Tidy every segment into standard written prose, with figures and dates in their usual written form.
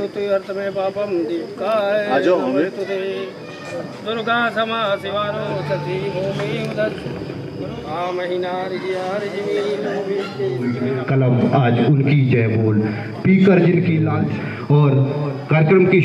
करोति अर्थ में पापम दीपकाय दुर्गा समा शिवानो सती भूमि कलम आज उनकी जय बोल पीकर जिनकी लाल और कार्यक्रम की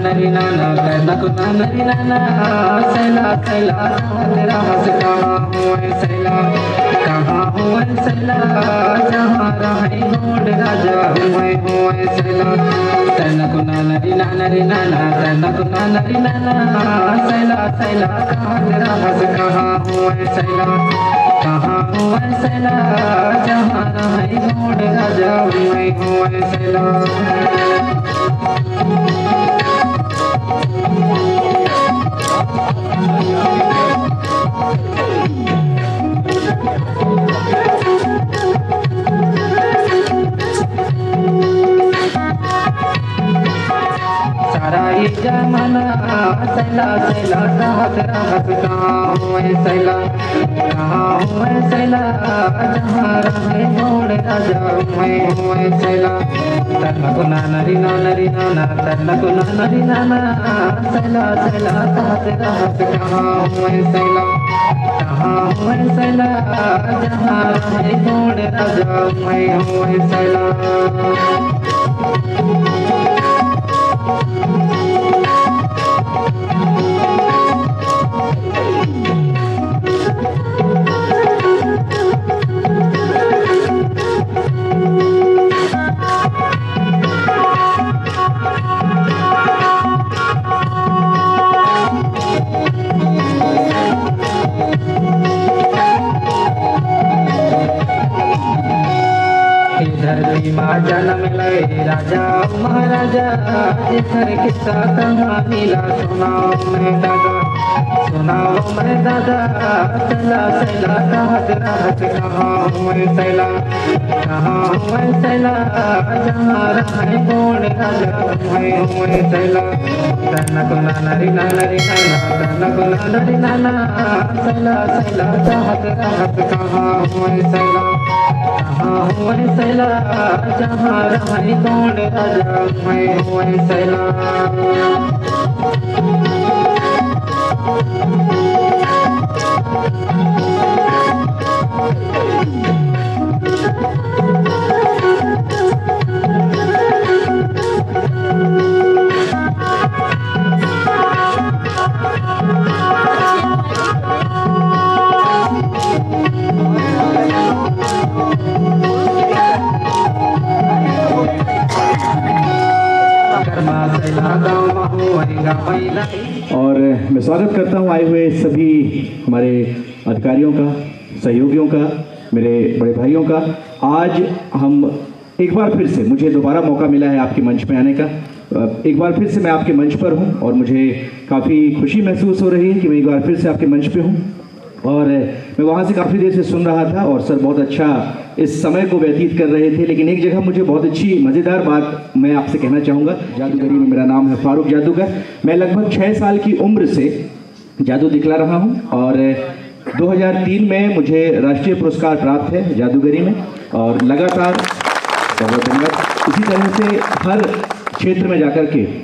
नरी नाना कहना कुना नरी नाना सैला सैला तेरा हंस कहाँ हुआ सैला कहाँ हुआ सैला जहाँ रहे गोड राजा हुआ सैला कहना कुना नरी नाना कहना कुना नरी नाना सैला सैला कहाँ तेरा हंस कहाँ हुआ सैला कहाँ हूँ मैं सैला जहाँ रहे गोड़ राजा मैं हूँ मैं सैला सारा ये जमाना सैला सैला राहत राहत कहाँ हूँ मैं सैला कहाँ हूँ मैं सैला जहाँ रहे गोड़ राजा मैं हूँ मैं सैला तन्नक नानरी नानरी नाना तन्नक नानरी नाना सैला सैला राहत राहत कहाँ हूँ मैं सैला कहाँ हूँ मैं सैला जहाँ रहे गोड़ राजा मैं हूँ मैं सैला धरती माँ जन्म लय राजा महाराजा जिसर किस्सा कहानी ला सुनाओ मैं दादा सैला सैला राहत राहत कहाँ हूँ मैं सैला कहाँ हूँ मैं सैला जहाँ रहे गोड़ राजा मैं हूँ मैं सैला तन्नक नानरी नानरी नाना तन्नक नानरी नाना सैला सैला राहत राहत कहाँ हूँ मैं सैला कहाँ हूँ मैं सैला जहाँ रहे गोड़ राजा मैं हूँ मैं सैला और मैं स्वागत करता हूं आए हुए सभी हमारे अधिकारियों का, सहयोगियों का, मेरे बड़े भाइयों का। आज हम एक बार फिर से, मुझे दोबारा मौका मिला है आपके मंच पे आने का। एक बार फिर से मैं आपके मंच पर हूं और मुझे काफ़ी खुशी महसूस हो रही है कि मैं एक बार फिर से आपके मंच पे हूं। और मैं वहाँ से काफ़ी देर से सुन रहा था और सर बहुत अच्छा इस समय को व्यतीत कर रहे थे, लेकिन एक जगह मुझे बहुत अच्छी मज़ेदार बात मैं आपसे कहना चाहूँगा। जादूगरी में मेरा नाम है फारूक जादूगर। मैं लगभग 6 साल की उम्र से जादू दिखला रहा हूँ और 2003 में मुझे राष्ट्रीय पुरस्कार प्राप्त है जादूगरी में, और लगातार बहुत धन्यवाद। इसी तरह से हर क्षेत्र में जाकर के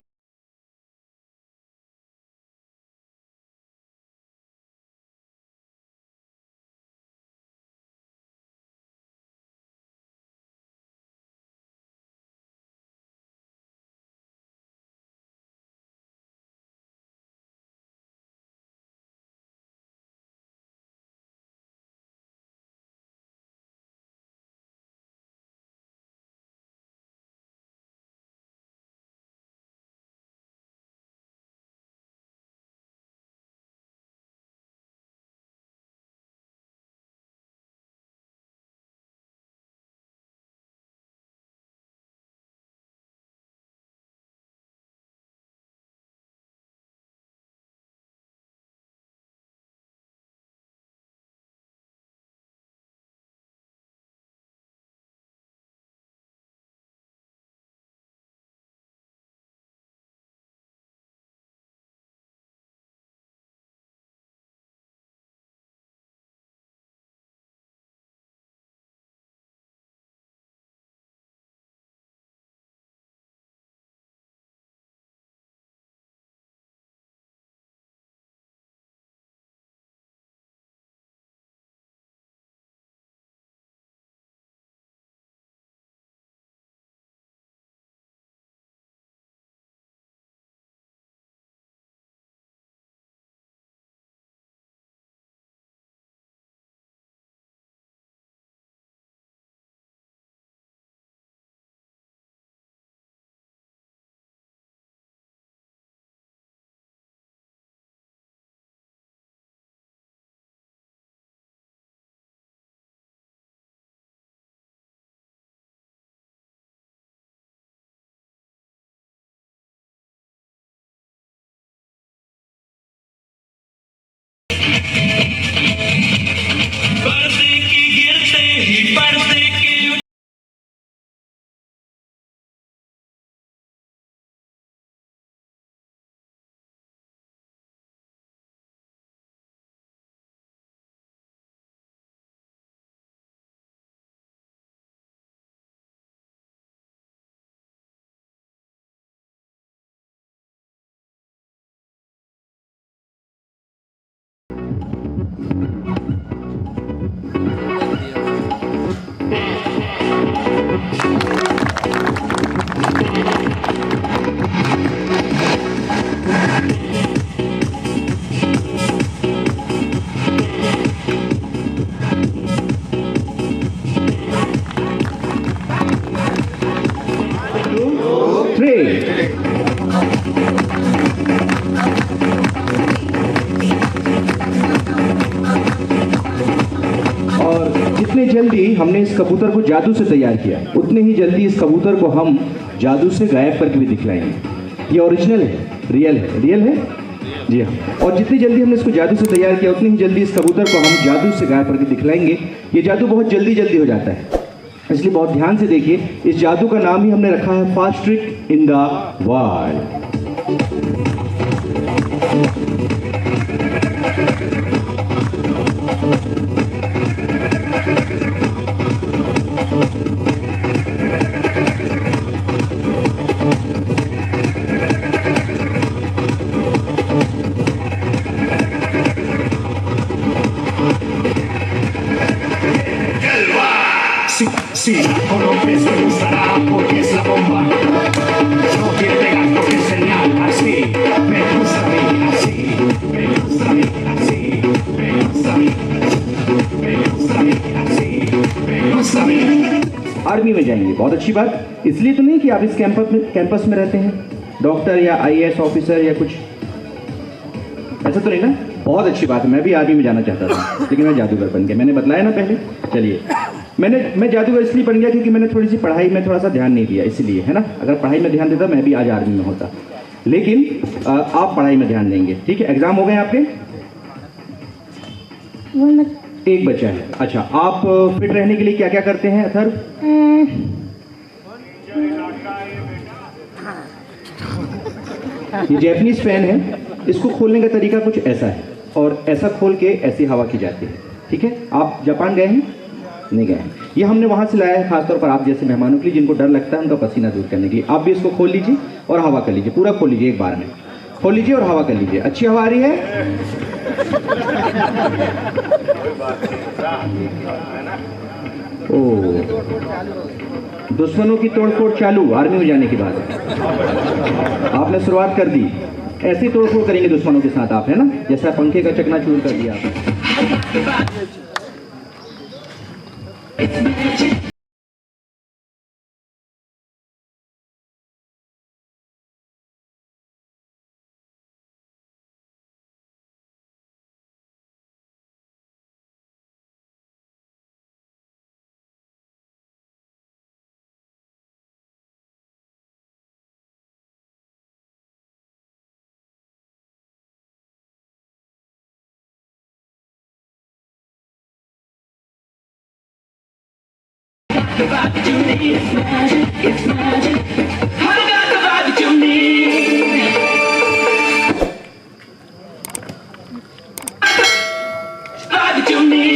पर्दे की गिरते ही पर्दे के जितने जल्दी हमने इस कबूतर को जादू से तैयार किया उतने ही जल्दी इस कबूतर को हम जादू से गायब करके भी दिखलाएंगे। ये ओरिजिनल है, रियल है जी हाँ। और जितनी जल्दी हमने इसको जादू से तैयार किया उतनी ही जल्दी इस कबूतर को हम जादू से गायब करके दिखलाएंगे। ये जादू बहुत जल्दी हो जाता है, इसलिए बहुत ध्यान से देखिए। इस जादू का नाम ही हमने रखा है fast trick in the world. Sí, Colombia me gustará porque es la bomba. Yo quiero pegar porque es genial, así. Me gusta a mí, así. Me gusta a mí, así. Me gusta a mí. Me gusta a mí, así. Me gusta a mí. Army में जाएंगे, बहुत अच्छी बात। इसलिए तो नहीं कि आप इस कैंपस में रहते हैं, डॉक्टर या आईएएस ऑफिसर या कुछ ऐसा तो नहीं ना। बहुत अच्छी बात है, मैं भी आर्मी में जाना चाहता था लेकिन मैं जादूगर बन गया। मैंने बताया ना पहले। चलिए, मैं जादूगर इसलिए बन गया क्योंकि मैंने थोड़ी सी पढ़ाई में थोड़ा सा ध्यान नहीं दिया, इसलिए है ना। अगर पढ़ाई में ध्यान देता मैं भी आज आर्मी में होता। लेकिन आप पढ़ाई में ध्यान देंगे, ठीक है। एग्जाम हो गए आपके? एक बचा है। अच्छा, आप फिट रहने के लिए क्या क्या करते हैं अथर्व? ये जैपनीज फैन है, इसको खोलने का तरीका कुछ ऐसा है और ऐसा खोल के ऐसी हवा की जाती है, ठीक है। आप जापान गए हैं? नहीं गए। ये हमने वहाँ से लाया है खासतौर पर आप जैसे मेहमानों के लिए जिनको डर लगता है उनका पसीना दूर करने के लिए। आप भी इसको खोल लीजिए और हवा कर लीजिए, पूरा खोल लीजिए, एक बार में खोल लीजिए और हवा कर लीजिए। अच्छी हवा आ रही है? ओ, दुश्मनों की तोड़फोड़ चालू आर्मी में जाने के बाद। आपने शुरुआत कर दी, ऐसे तोड़फोड़ करेंगे दुश्मनों के साथ आप, है ना। जैसा पंखे का चकनाचूर कर दिया आपने। the vibe that you need. It's magic, it's magic. I got the vibe that you need. Vibe that you need.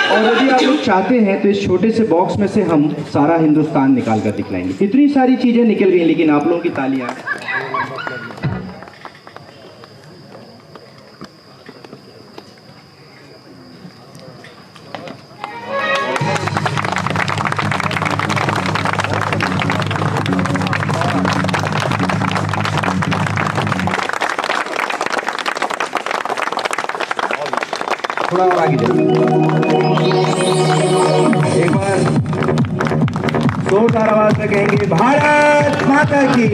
और यदि आप लोग चाहते हैं तो इस छोटे से बॉक्स में से हम सारा हिंदुस्तान निकाल कर दिखलाएंगे। इतनी सारी चीजें निकल गई लेकिन आप लोगों की तालियां। थोड़ा और आगे जाइए। एक बार जोरदार आवाज में कहेंगे भारत माता की,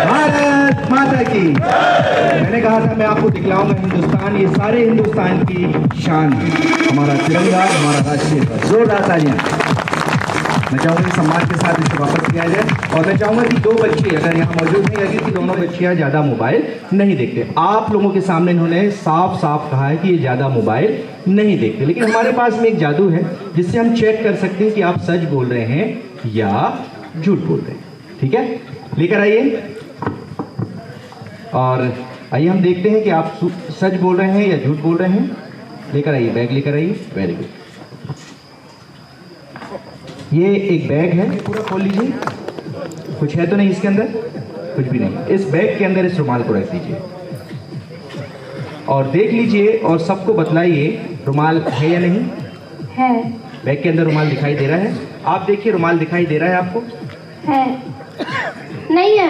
भारत माता की। मैंने कहा था मैं आपको दिखलाऊंगा हिंदुस्तान, ये सारे हिंदुस्तान की शान है, हमारा तिरंगा, हमारा राष्ट्रीय ध्वज। जोरदार तालियां। मैं चाहूंगा कि सम्मान के साथ इसे वापस किया जाए और मैं चाहूंगा कि 2 बच्चे अगर यहाँ मौजूद नहीं लगी कि दोनों बच्चियाँ ज़्यादा मोबाइल नहीं देखते। आप लोगों के सामने इन्होंने साफ साफ कहा है कि ये ज़्यादा मोबाइल नहीं देखते, लेकिन हमारे पास में एक जादू है जिससे हम चेक कर सकते हैं कि आप सच बोल रहे हैं या झूठ बोल रहे हैं। ठीक है, लेकर आइए और आइए हम देखते हैं कि आप सच बोल रहे हैं या झूठ बोल रहे हैं। लेकर आइए, बैग लेकर आइए। Very good. ये एक बैग है, पूरा खोल लीजिए। कुछ है तो नहीं इसके अंदर? कुछ भी नहीं। इस बैग के अंदर इस रुमाल को रख दीजिए और देख लीजिए और सबको बतलाइए रुमाल है या नहीं है। बैग के अंदर रुमाल दिखाई दे रहा है? आप देखिए, रुमाल दिखाई दे रहा है आपको? है। नहीं है।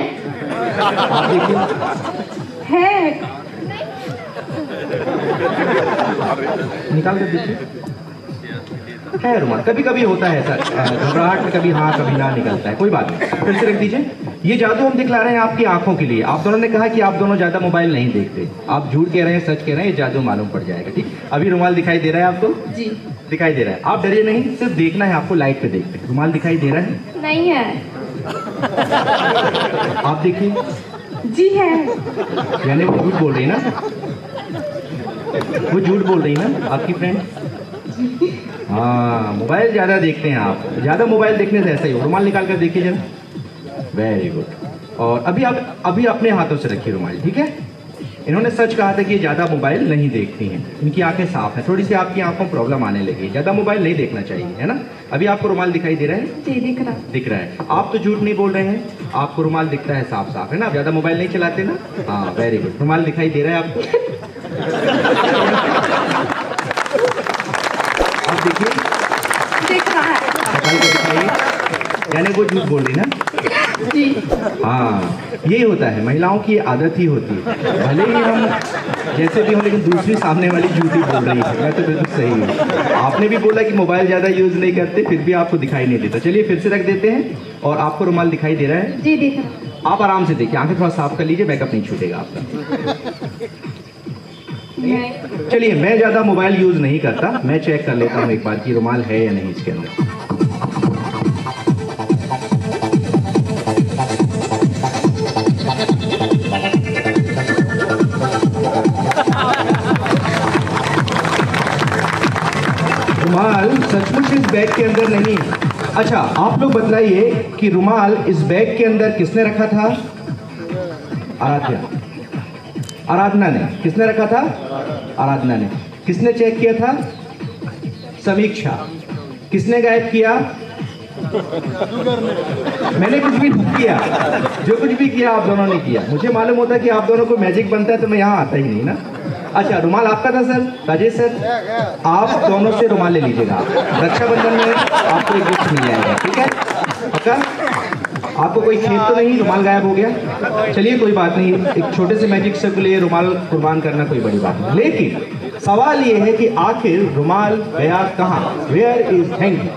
आप देखिए। है। निकाल कर देखिए। है रुमाल। कभी कभी होता है ऐसा, घबराहट में कभी हाँ कभी ना निकलता है, कोई बात नहीं। फिर से रख दीजिए। ये जादू हम दिखला रहे हैं आपकी आंखों के लिए। आप दोनों ने कहा कि आप दोनों ज्यादा मोबाइल नहीं देखते, आप झूठ कह रहे हैं सच कह रहे हैं, ये जादू मालूम पड़ जाएगा। ठीक, अभी रुमाल दिखाई दे रहा है आपको? जी दिखाई दे रहा है। आप डरिए नहीं, सिर्फ देखना है आपको, लाइट पे देखते हैं। रुमाल दिखाई दे रहा है? नहीं है। आप देखिए। जी है। यानी वो झूठ बोल रही ना, वो झूठ बोल रही ना आपकी फ्रेंड? हाँ, मोबाइल ज़्यादा देखते हैं आप। ज़्यादा मोबाइल देखने से ऐसा ही हो। रुमाल निकाल कर देखिए जरा। Very good. और अभी अपने हाथों से रखिए रुमाल। ठीक है, इन्होंने सच कहा था कि ज़्यादा मोबाइल नहीं देखती हैं, इनकी आंखें साफ हैं। थोड़ी सी आपकी आंखों में प्रॉब्लम आने लगी, ज़्यादा मोबाइल नहीं देखना चाहिए, है ना? अभी आपको रुमाल दिखाई दे रहा है? जी दिख रहा है। आप तो झूठ नहीं बोल रहे हैं, आपको रुमाल दिखता है साफ साफ, है ना? ज़्यादा मोबाइल नहीं चलाते ना? हाँ, वेरी गुड। रुमाल दिखाई दे रहा है आपको? आप देखिए, दिख रहा है। निकाल के दिखाइए। यानी वो झूठ बोल रही ना? जी। हाँ, यही होता है, महिलाओं की आदत ही होती है। भले ही हम जैसे भी हो, लेकिन दूसरी सामने वाली झूठी बोल रही है। मैं तो बिल्कुल सही हूँ। आपने भी बोला कि मोबाइल ज़्यादा यूज़ नहीं करते, फिर भी आपको दिखाई नहीं देता। चलिए फिर से रख देते हैं। और आपको रुमाल दिखाई दे रहा है? जी दिख रहा है। आप आराम से देखिए, आंखें थोड़ा साफ कर लीजिए, बैकअप नहीं छूटेगा आपका। चलिए, मैं ज़्यादा मोबाइल यूज़ नहीं करता, मैं चेक कर लेता हूँ एक बार कि रुमाल है या नहीं इसके अंदर। रुमाल सचमुच इस बैग के अंदर नहीं। अच्छा, आप लोग बतलाइए कि रुमाल इस बैग के अंदर किसने रखा था? आराधना ने। किसने रखा था? आराधना ने। किसने चेक किया था? समीक्षा। किसने गायब किया? मैंने कुछ भी नहीं किया। जो कुछ भी किया आप दोनों ने किया। मुझे मालूम होता कि आप दोनों को मैजिक बनता है तो मैं यहाँ आता ही नहीं ना। अच्छा, रुमाल आपका था सर? राजेश सर, आप दोनों से रुमाल ले लीजिएगा। रक्षाबंधन में आपको एक गिफ्ट मिल जाएगा। ठीक है, पक्का? आपको कोई खेत तो नहीं? रुमाल गायब हो गया? चलिए कोई बात नहीं, एक छोटे से मैजिक से के लिए रुमाल कुर्बान करना कोई बड़ी बात नहीं। लेकिन सवाल ये है कि आखिर रुमाल गया कहाँ? Where is hanging?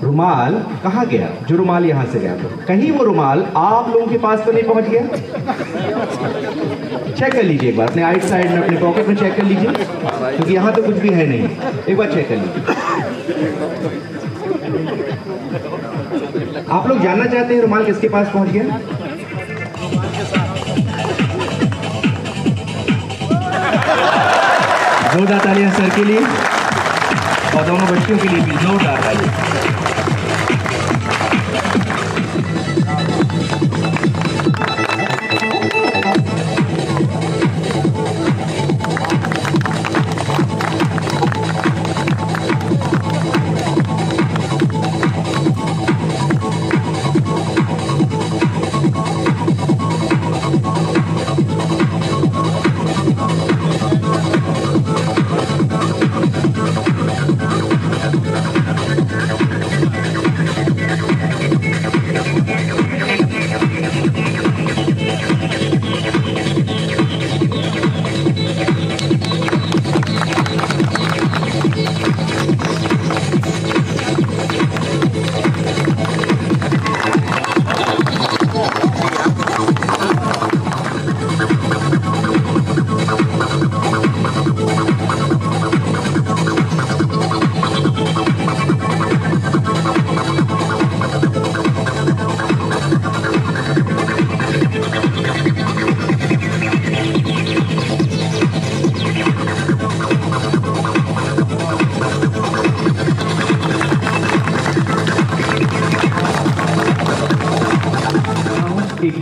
रुमाल कहाँ गया? जो रुमाल यहाँ से गया था, कहीं वो रुमाल आप लोगों के पास तो नहीं पहुंच गया? चेक कर लीजिए एक बार, अपने राइट साइड में अपने पॉकेट में चेक कर लीजिए, क्योंकि यहाँ तो कुछ भी है नहीं। एक बार चेक कर लीजिए। आप लोग जानना चाहते हैं रुमाल किसके पास पहुंच गया? जोरदार तालियां सर के लिए और दोनों बच्चियों के लिए भी जोरदार तालियां।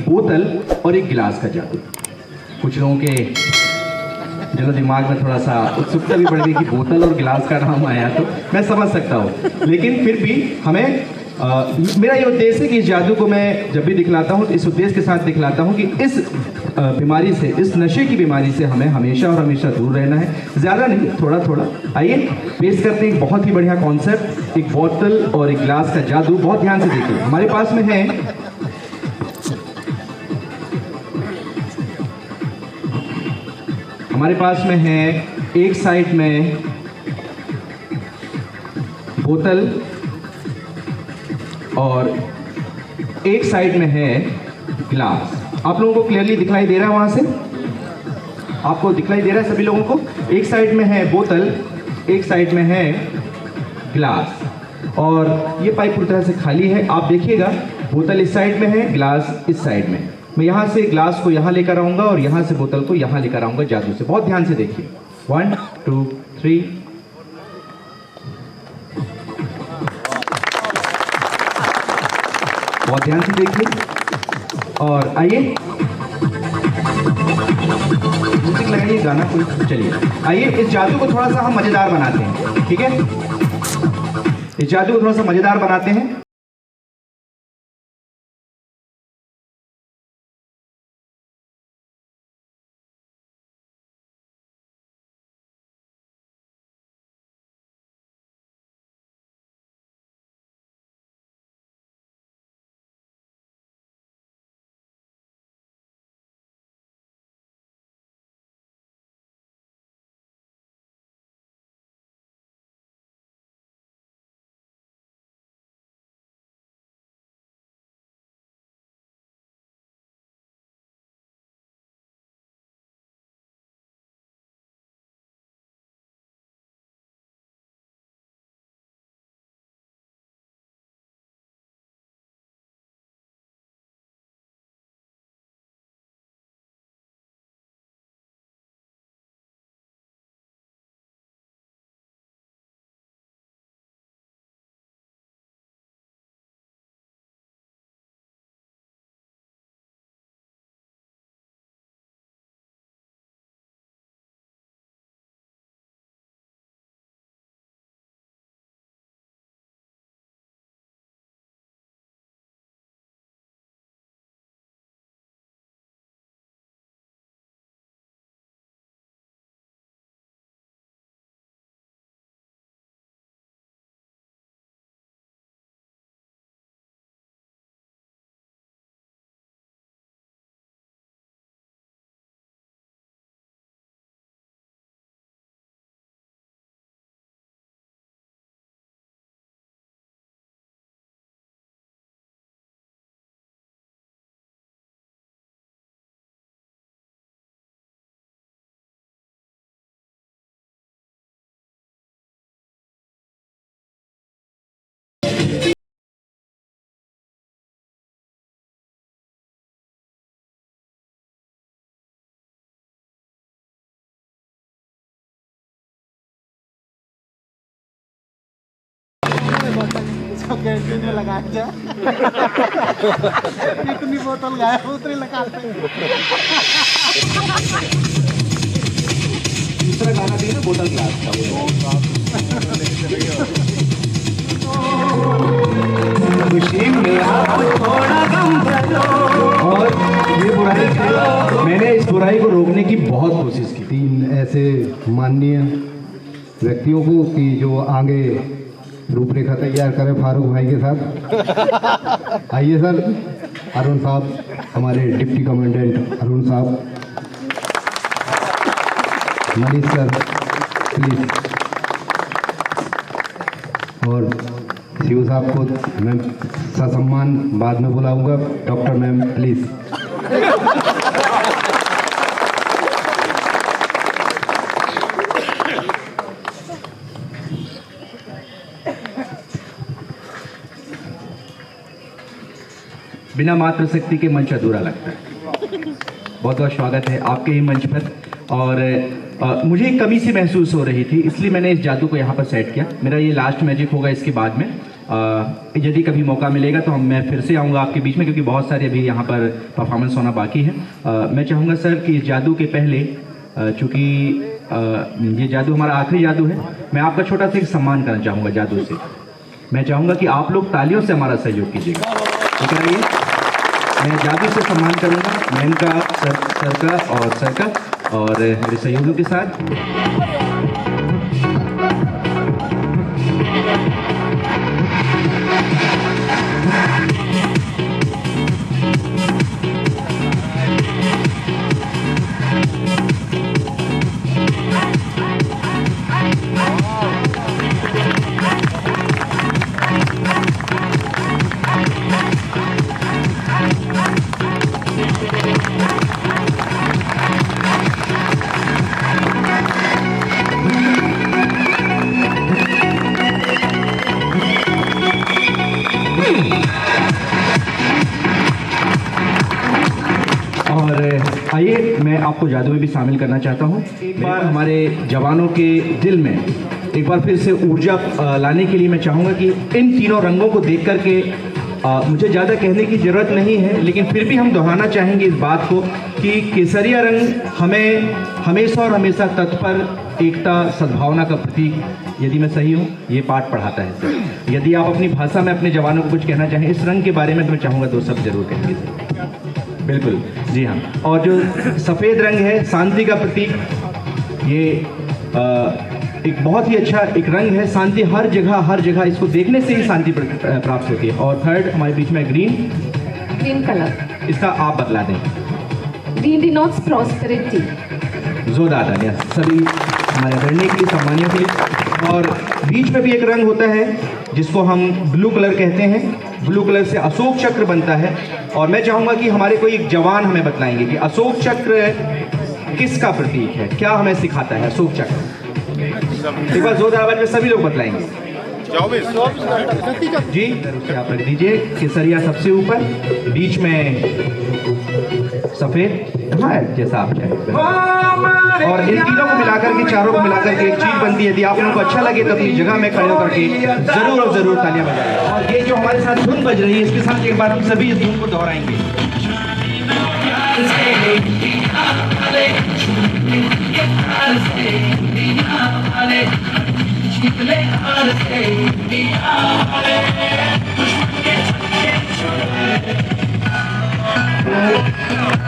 बोतल और एक गिलास का जादू। कुछ लोगों के चलो दिमाग में थोड़ा सा उत्सुकता भी बढ़ गई कि बोतल और गिलास का नाम आया, तो मैं समझ सकता हूँ, लेकिन फिर भी हमें मेरा ये उद्देश्य है कि इस जादू को मैं जब भी दिखलाता हूँ तो इस उद्देश्य के साथ दिखलाता हूँ कि इस बीमारी से, इस नशे की बीमारी से हमें हमेशा और हमेशा दूर रहना है, ज़्यादा नहीं, थोड़ा थोड़ा। आइए पेश करते हैं एक बहुत ही बढ़िया कॉन्सेप्ट, एक बोतल और एक गिलास का जादू। बहुत ध्यान से देखिए, हमारे पास में है एक साइड में बोतल और एक साइड में है गिलास। आप लोगों को क्लियरली दिखाई दे रहा है? वहां से आपको दिखाई दे रहा है सभी लोगों को? एक साइड में है बोतल, एक साइड में है गिलास, और ये पाइप पूरी तरह से खाली है। आप देखिएगा, बोतल इस साइड में है, गिलास इस साइड में। मैं यहाँ से ग्लास को यहाँ लेकर आऊँगा और यहाँ से बोतल को यहाँ लेकर आऊँगा जादू से। बहुत ध्यान से देखिए, 1 2 3। बहुत ध्यान से देखिए और आइए म्यूजिक लगाइए, गाना कोई। चलिए आइए इस जादू को थोड़ा सा हम मज़ेदार बनाते हैं, ठीक है? इस जादू को थोड़ा सा मज़ेदार बनाते हैं। कैंटीन में लगा दिया इतनी बोतल गायब उतरी लगाते दूसरा गाना दिया ना, बोतल ग्लास का। खुशी में आओ थोड़ा गम भरो। और ये बुराई, मैंने इस बुराई को रोकने की बहुत कोशिश की। 3 ऐसे माननीय व्यक्तियों को कि जो आगे रूपरेखा तैयार करें फारूक भाई के साथ। आइए सर, अरुण साहब, हमारे डिप्टी कमांडेंट अरुण साहब, मनीष सर प्लीज, और शिव साहब को मैं ससम्मान बाद में बुलाऊंगा। Doctor ma'am please. बिना मात्र शक्ति के मंच अधूरा लगता है। बहुत बहुत स्वागत है आपके ही मंच पर। और मुझे एक कमी सी महसूस हो रही थी, इसलिए मैंने इस जादू को यहाँ पर सेट किया। मेरा ये लास्ट मैजिक होगा इसके बाद में। यदि कभी मौका मिलेगा तो मैं फिर से आऊँगा आपके बीच में, क्योंकि बहुत सारे अभी यहाँ पर परफॉर्मेंस होना बाकी है। मैं चाहूँगा सर कि इस जादू के पहले, चूँकि ये जादू हमारा आखिरी जादू है, मैं आपका छोटा सा एक सम्मान करना चाहूँगा जादू से। मैं चाहूँगा कि आप लोग तालियों से हमारा सहयोग कीजिएगा, ठीक है? ये मैं जादू से सम्मान करूँगा मैम का, सर का और मेरे सहयोगियों के साथ। आइए मैं आपको जादू में भी शामिल करना चाहता हूँ। एक बार हमारे जवानों के दिल में एक बार फिर से ऊर्जा लाने के लिए मैं चाहूँगा कि इन तीनों रंगों को देख कर के मुझे ज़्यादा कहने की ज़रूरत नहीं है, लेकिन फिर भी हम दोहराना चाहेंगे इस बात को कि केसरिया रंग हमें हमेशा और हमेशा तत्पर, एकता, सद्भावना का प्रतीक, यदि मैं सही हूँ, ये पाठ पढ़ाता है सर। यदि आप अपनी भाषा में अपने जवानों को कुछ कहना चाहें इस रंग के बारे में तो मैं चाहूँगा 2 शब्द जरूर कहेंगे सर। बिल्कुल, जी हाँ। और जो सफ़ेद रंग है, शांति का प्रतीक, ये एक बहुत ही अच्छा एक रंग है। शांति हर जगह इसको देखने से ही शांति प्राप्त होती है। और थर्ड हमारे बीच में ग्रीन कलर, इसका आप बतला दें। Green denotes prosperity. जोरदार तालियां सभी हमारे आदरणीय के लिए, सम्मानियों के लिए। और बीच में भी एक रंग होता है जिसको हम ब्लू कलर कहते हैं। ब्लू कलर से अशोक चक्र बनता है। और मैं चाहूँगा कि हमारे कोई एक जवान हमें बतलाएंगे कि अशोक चक्र किसका प्रतीक है, क्या हमें सिखाता है अशोक चक्र। एक बार जोरदार आवाज में सभी लोग बतलाएंगे। जी उसे आप रख दीजिए। केसरिया सबसे ऊपर, बीच में सफेद, हाँ जैसा आप चाहें। और इन तीनों को मिलाकर के, चारों को मिलाकर के एक चीज बनती है। यदि आप लोगों को अच्छा लगे तो अपनी जगह में खड़े होकर के जरूर और जरूर तालियां बजाएं। और ये जो हमारे साथ धुन बज रही है, इसके साथ एक बार हम सभी इस धुन को दोहराएंगे।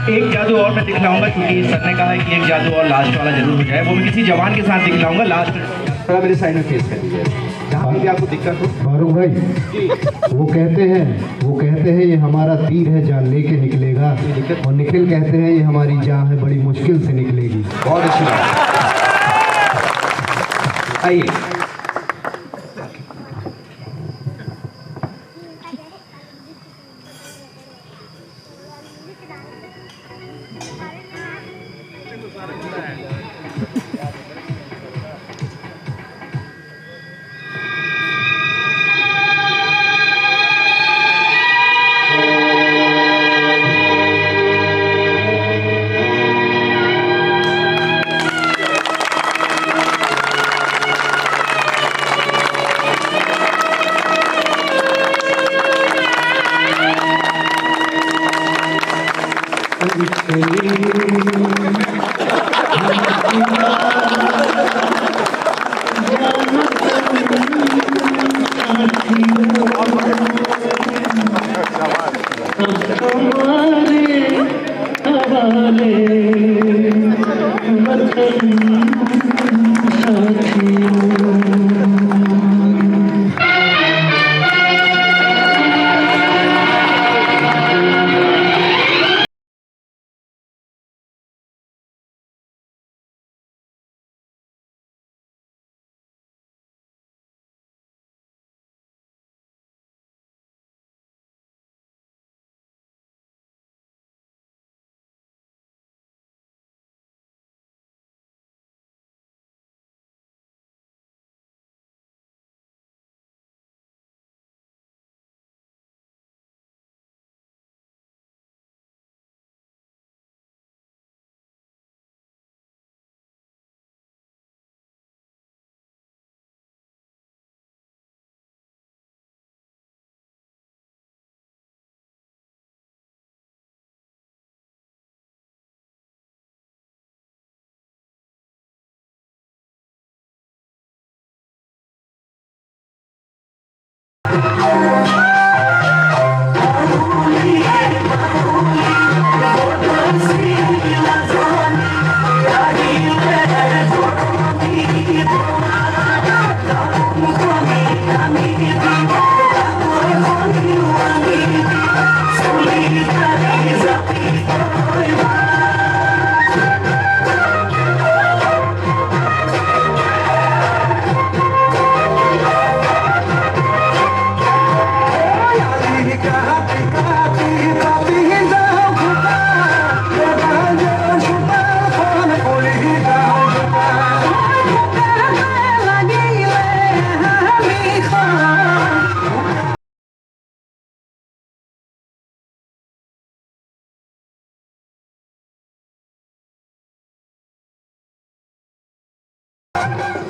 एक जादू और मैं दिखलाऊंगा, क्योंकि सर ने कहा है कि एक जादू और लास्ट वाला जरूर हो जाए, वो मैं किसी जवान के साथ दिखलाऊंगा। लास्ट थोड़ा मेरे साइड में फेस कर दीजिए, जहाँ भी आपको दिक्कत हो। फारूक भाई, वो कहते हैं ये हमारा तीर है, जान लेके निकलेगा। और निखिल कहते हैं ये हमारी जान है, बड़ी मुश्किल से निकलेगी। बहुत अच्छी बात। आइए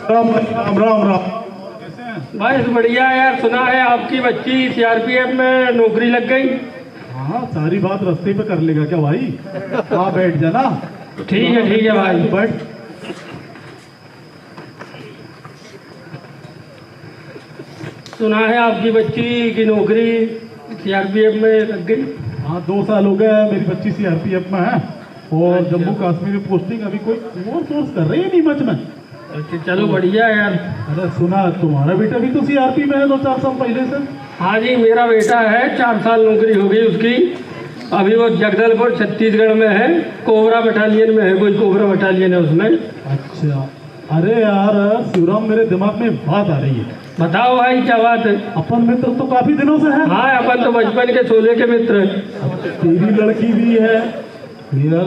राम राम राम राम। बस बढ़िया यार, सुना है आपकी बच्ची सीआरपीएफ में नौकरी लग गई। हाँ, सारी बात रास्ते पे कर लेगा क्या भाई? हाँ, बैठ जाना। ठीक है भाई। तू बैठ। सुना है आपकी बच्ची की नौकरी सीआरपीएफ में लग गई। हाँ, 2 साल हो गए मेरी बच्ची सीआरपीएफ में है और जम्मू कश्मीर में पोस्टिंग अभी कोई और सोर्स कर रही है नीमच में। अच्छा, चलो बढ़िया यार। अरे सुना, तुम्हारा बेटा भी तो सीआरपी में है 2-4 साल पहले से। हाँ जी, मेरा बेटा है, 4 साल नौकरी हो गई उसकी। अभी वो जगदलपुर छत्तीसगढ़ में है, कोबरा बटालियन में है, कोई कोबरा बटालियन है उसमें। अच्छा, अरे यार शिवराम, मेरे दिमाग में बात आ रही है। बताओ भाई, क्या बात है? अपन मित्र तो काफी दिनों से है। हाँ, अपन तो बचपन के शोले के मित्र हैं। तेरी लड़की भी है, मेरा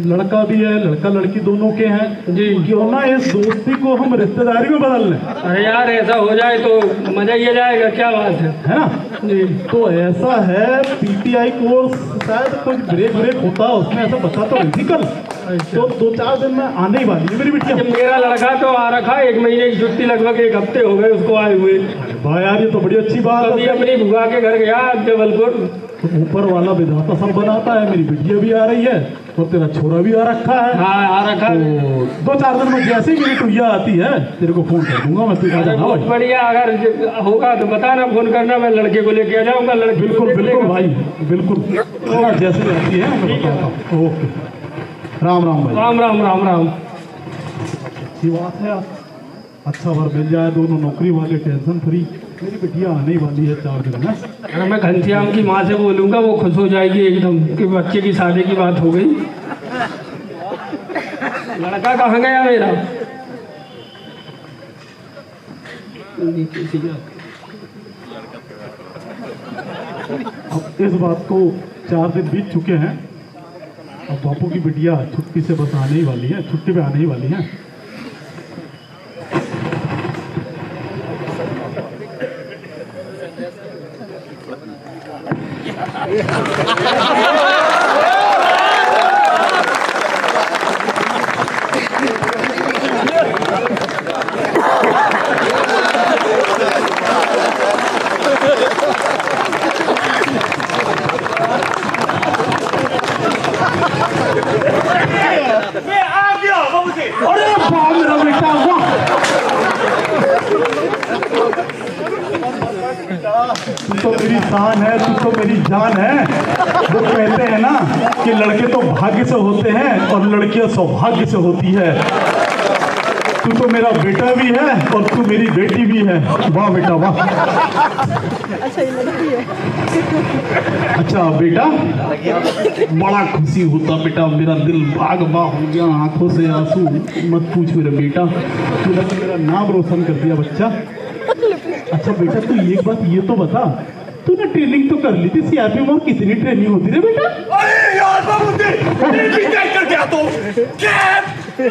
लड़का भी है, लड़का लड़की दोनों के हैं जी। क्यों ना इस दोस्ती को हम रिश्तेदारी में बदल लें? अरे यार, ऐसा हो जाए तो मजा ही आ जाएगा। क्या बात है ना जी? तो ऐसा है, पीटीआई कोर्स शायद कुछ ब्रेक होता है उसमें, ऐसा बता तो रही थी कल। तो 2-4 दिन में आने ही वाली है मेरी बिटिया। मेरा लड़का तो आ रखा, 1 महीने की छुट्टी, लगभग 1 हफ्ते हो गए उसको आए हुए। भाई यार, ये तो बड़ी अच्छी बात अभी है। अपनी बुआ के घर गया जबलपुर। तो ऊपर वाला विधाता सब बनाता है, मेरी बिटिया भी आ रही है और तेरा छोरा भी आ रखा है। हाँ, आ रखा। तो 2-4 दिन में जैसे ही मेरी टुइया आती है तेरे को फोन कर दूंगा मैं। तू आ जाना बहुत भाई। बढ़िया, अगर होगा तो बताना, फोन करना, मैं लड़के को लेके आ जाऊंगा। लड़के बिल्कुल बिल्कुल भाई, बिल्कुल। जैसे आती है मैं बताता हूँ। ओके, राम राम भाई। राम राम राम राम। अच्छी बात है, अच्छा बार मिल जाए, दोनों नौकरी वाले, टेंशन फ्री। मेरी बिटिया आने ही वाली है 4 दिन में। अगर मैं घनश्याम की माँ से बोलूंगा, वो खुश हो जाएगी एकदम कि बच्चे की शादी की बात हो गई। लड़का कहाँ गया मेरा? अब इस बात को 4 दिन बीत चुके हैं। अब बापू की बिटिया छुट्टी से बस आने ही वाली है, छुट्टी पे आने ही वाली है। अरे बाप, मेरा बेटा हुआ। तू तो मेरी शान है, तू तो मेरी जान है। वो कहते हैं ना कि लड़के तो भाग्य से होते हैं और लड़कियां सौभाग्य से होती है। तू तो मेरा बेटा भी है और तू मेरी बेटी भी है। वाह बेटा वाह। अच्छा बेटा, बड़ा खुशी होता बेटा, मेरा दिल बाग बाग हो गया, आंखों से आंसू मत पूछ मेरे बेटा। तूने तो मेरा नाम रोशन कर दिया बच्चा। अच्छा बेटा, तू एक बात ये तो बता, तूने ट्रेनिंग तो कर ली थी सीआरपी में, और कितनी ट्रेनिंग होती है बेटा? अरे यार बाबूजी, ट्रेनिंग कर गया तो कैप तू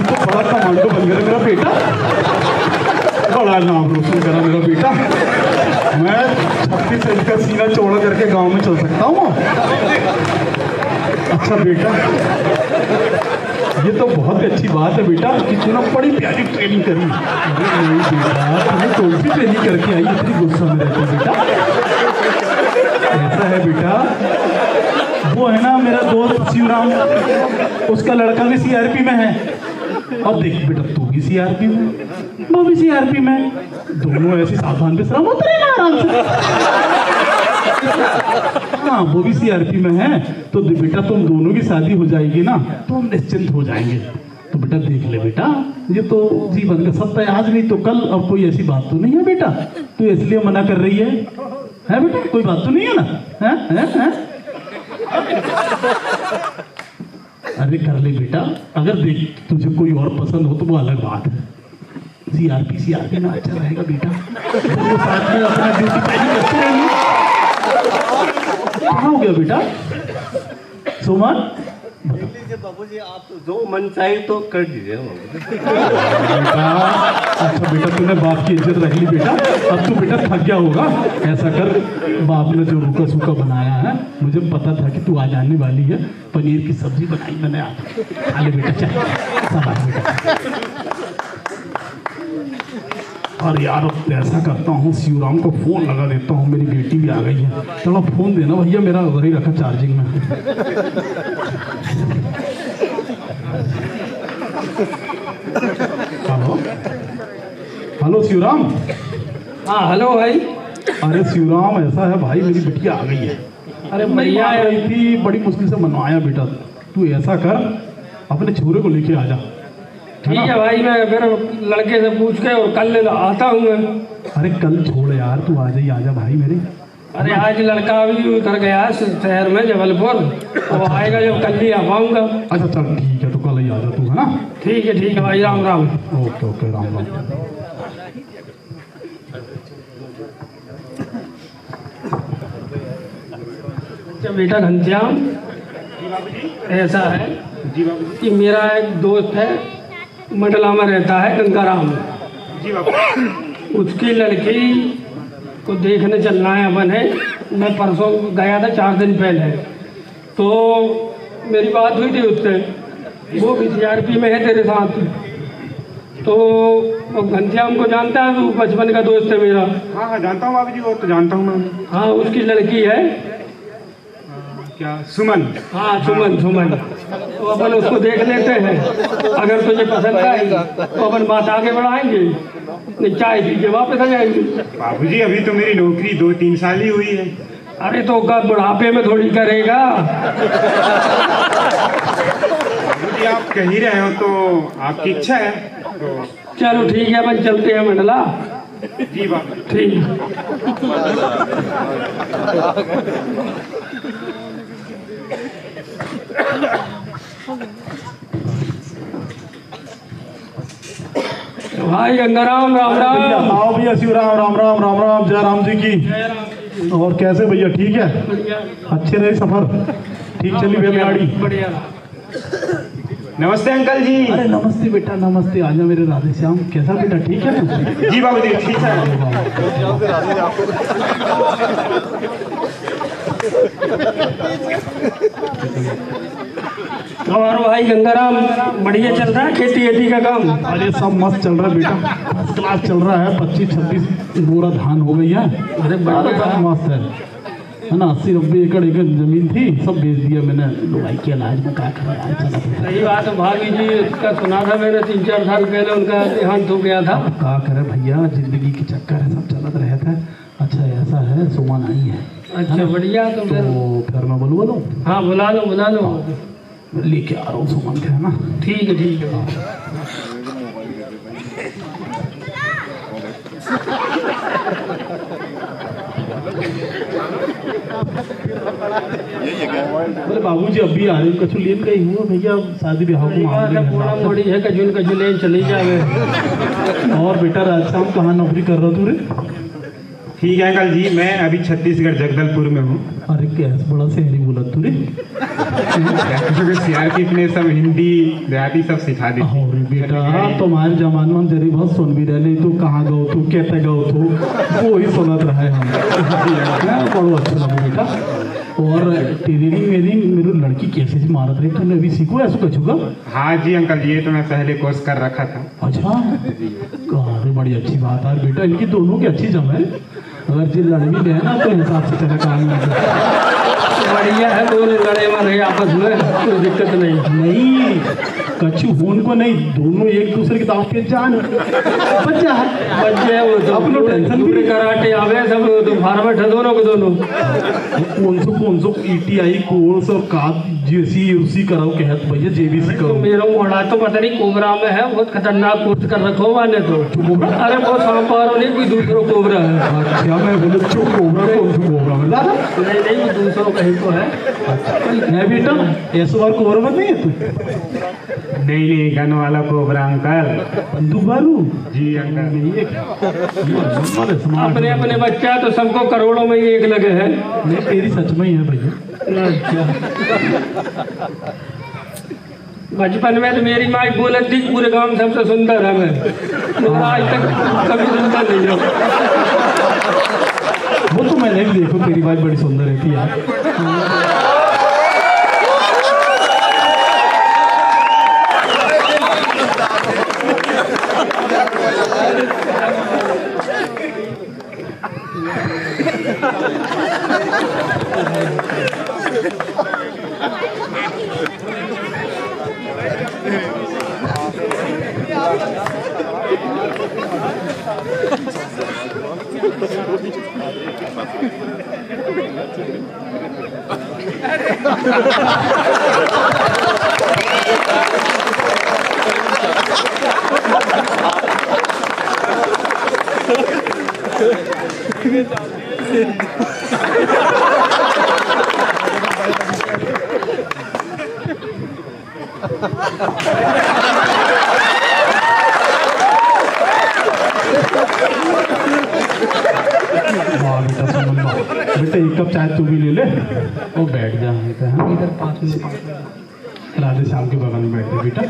तो बड़ा कमांडो बन गया मेरा बेटा, बड़ा नाम रोशन करा मेरा बेटा। मैं 36 इंच का सीना चौड़ा करके गांव में चल सकता हूँ। अच्छा बेटा, ये तो बहुत अच्छी बात है बेटा कि तूने बड़ी प्यारी ट्रेनिंग करी। अरे नहीं बेटा, तूने कौन सी ट्रेनिंग करके आई, इतनी गुस्सा में रहती बेटा? ऐसा है बेटा, वो है ना मेरा दोस्त शिवराम, उसका लड़का भी सीआरपी में है। और देख बेटा तू भी सीआरपी में, वो भी सीआरपी में, दोनों ऐसे सावधान विश्राम होते हैं ना आराम से। हाँ वो भी सीआरपी में है, तो बेटा तुम दोनों की शादी हो जाएगी ना तो हम निश्चिंत हो जाएंगे। तो बेटा देख ले बेटा, ये तो जीवन का सत्य है, आज नहीं तो कल। अब कोई ऐसी बात तो नहीं है बेटा, तू इसलिए मना कर रही है बेटा? कोई बात तो नहीं है ना? है? अरे कर ले बेटा, अगर देख तुझे कोई और पसंद हो तो वो अलग बात है। सीआरपी में अच्छा रहेगा बेटा, वो साथ में अपना ड्यूटी पैनी करते रहेंगे। कहाँ हो गया बेटा सुमन? बाबूजी आप तो जो मन चाहे तो कर दीजिए। अच्छा बेटा तूने बाप की इज्जत रख ली बेटा, अब तू बेटा थक गया होगा। ऐसा कर, बाप ने जो रूखा सूखा बनाया है, मुझे पता था कि तू आ जाने वाली है, पनीर की सब्जी बनाई मैंने आज, खा ले बेटा चल। और यार अब ऐसा करता हूँ, शिवराम को फ़ोन लगा देता हूँ, मेरी बेटी भी आ गई है। चलो फ़ोन देना भैया, मेरा वही रखा चार्जिंग में। हेलो शिवराम। हाँ हेलो भाई। अरे शिवराम ऐसा है भाई, मेरी बिटिया आ गई है। अरे भैया आई थी, बड़ी मुश्किल से मनवाया बेटा। तू ऐसा कर, अपने छोरे को लेके आ जा। ठीक है भाई, मैं फिर लड़के से पूछ के और कल आता हूँ मैं। अरे कल छोड़ यार, तू आ जा भाई मेरे। अरे आज लड़का भी उतर गया है शहर में जबलपुर, वो आएगा जब कल ही आ पाऊंगा। अच्छा चल ठीक है, तो कल ही आ जा तू, है ना? ठीक है भाई, राम राम। ओके राम राम। अच्छा बेटा घनश्याम, ऐसा है कि मेरा एक दोस्त है, मंडला में रहता है, गंगाराम। उसकी लड़की को देखने चलना है अपन है। मैं परसों गया था, 4 दिन पहले, तो मेरी बात हुई थी उससे। वो भी सीआरपी में है तेरे साथ, तो घनश्याम को जानता है, वो बचपन का दोस्त है मेरा। हाँ जानता हूँ बाबू जी, वो तो जानता हूँ मैं। हाँ उसकी लड़की है क्या, सुमन? हाँ सुमन। तो अपन उसको देख लेते हैं, अगर तुझे पसंद आएगी तो अपन बात आगे बढ़ाएंगे, नहीं चाय पी के वापस आ जाएंगे। बाबूजी अभी तो मेरी नौकरी 2-3 साल ही हुई है। अरे तो कब बुढ़ापे में थोड़ी करेगा। बाबूजी आप कह ही रहे हो तो आपकी इच्छा है तो चलो ठीक है, अपन चलते हैं मंडला। जी बाबू ठीक। भाई गंगाराम राम राम। आओ भैया शिवराम, राम राम राम राम, जय राम जी की। और कैसे भैया, ठीक है? अच्छे रहे सफर, ठीक चली भैया गाड़ी? बढ़िया। नमस्ते अंकल जी। अरे नमस्ते बेटा, नमस्ते। आजा मेरे राधे श्याम, कैसा बेटा, ठीक है तू? जी बाबू जी ठीक है। और भाई गंगाराम बढ़िया चल रहा है खेती का काम? अरे सब मस्त चल रहा है बेटा, फर्स्ट क्लास चल रहा है। 25-26 बोरा धान हो गई है। अरे बड़ा मस्त है ना। 80-90 एकड़ जमीन थी, सब बेच दिया मैंने लुगाई के इलाज में। क्या करें, सही बात है। भाभी जी का सुना था मैंने, 3-4 साल पहले उनका देहांत हो गया था। क्या करे भैया, जिंदगी की चक्कर है, सब चलत रहता है। अच्छा ऐसा है, सुमन आई है। अच्छा बढ़िया। तो फिर मैं बुलवा लूँ? हाँ बुला लो। लेके आ रहा हूँ सुमन के, है ना? ठीक है। बोले बाबूजी अभी आ रहे, कछु लेन गई हुआ भैया, शादी ब्याह को मामले मोड़ी है, कजुन लेन चली जावे। और बेटा राजस्थान कहाँ नौकरी कर रहा तू रे? ठीक है अंकल जी, मैं अभी छत्तीसगढ़ जगदलपुर में हूँ। अरे क्या बड़ा शहरी बोला तू रे? सीआरपीएफ ने सब हिंदी देहाती सब सिखा दी। अरे बेटा तुम्हारे जमाने में जरी बहुत सुन भी रहे, तू कहाँ गो तू, कहते गो तू, वो ही सुनत रहे हम। बड़ा अच्छा लगा बेटा। और मेरी लड़की कैसे से मारत रही, तूने अभी सीखो ऐसा कछुगा? हाँ जी अंकल जी, ये तो मैं पहले कोर्स कर रखा था। अच्छा, अरे बड़ी अच्छी बात है बेटा, इनकी दोनों की अच्छी जम है। अगर जी लड़की ले ना तो हिसाब से तेरा काम बढ़िया है, दोनों लड़े मरे आपस में, कोई दिक्कत नहीं। कछु होन को नहीं, दोनों एक दूसरे की दाव पे जान बच्चा बच्चे वो तो अपनो टेंशन भी कराटे आवे सब तो फार्मेट है दोनों को दोनों। कौन सो ईटीआई कोर्स और का जेसी यूसी कराओ कहत भैया जेबीसी करो। मेरा मोड़ा तो पता नहीं कोबरा में है, बहुत खतरनाक कोर्स कर रखो मैंने तो। अरे वो सांपार नहीं, कोई दूसरा कोबरा है। अच्छा मैं बोले कोबरा कौन सा कोबरा में दादा? नहीं वो दूसरों कहीं को है। है बेटा इस बार कोबरा में नहीं है तू? नहीं गन वाला कोबरा अंकल। बंदूक बारू जी अंकल। नहीं है अपने अपने बच्चा तो सबको करोड़ों में ही एक लगे है। नहीं तेरी सच में ही है भैया। अच्छा बचपन में तो मेरी माँ बोलत थी पूरे गांव में सबसे सुंदर है मैं, आज तक कभी सुंदर नहीं हो। वो तो मैंने भी देखो तेरी बात बड़ी सुंदर रहती है। बेटा एक कप चाय तू भी ले ले और बैठ जा। इधर 5 मिनट राधे श्याम के बगल में बैठ जा बेटा।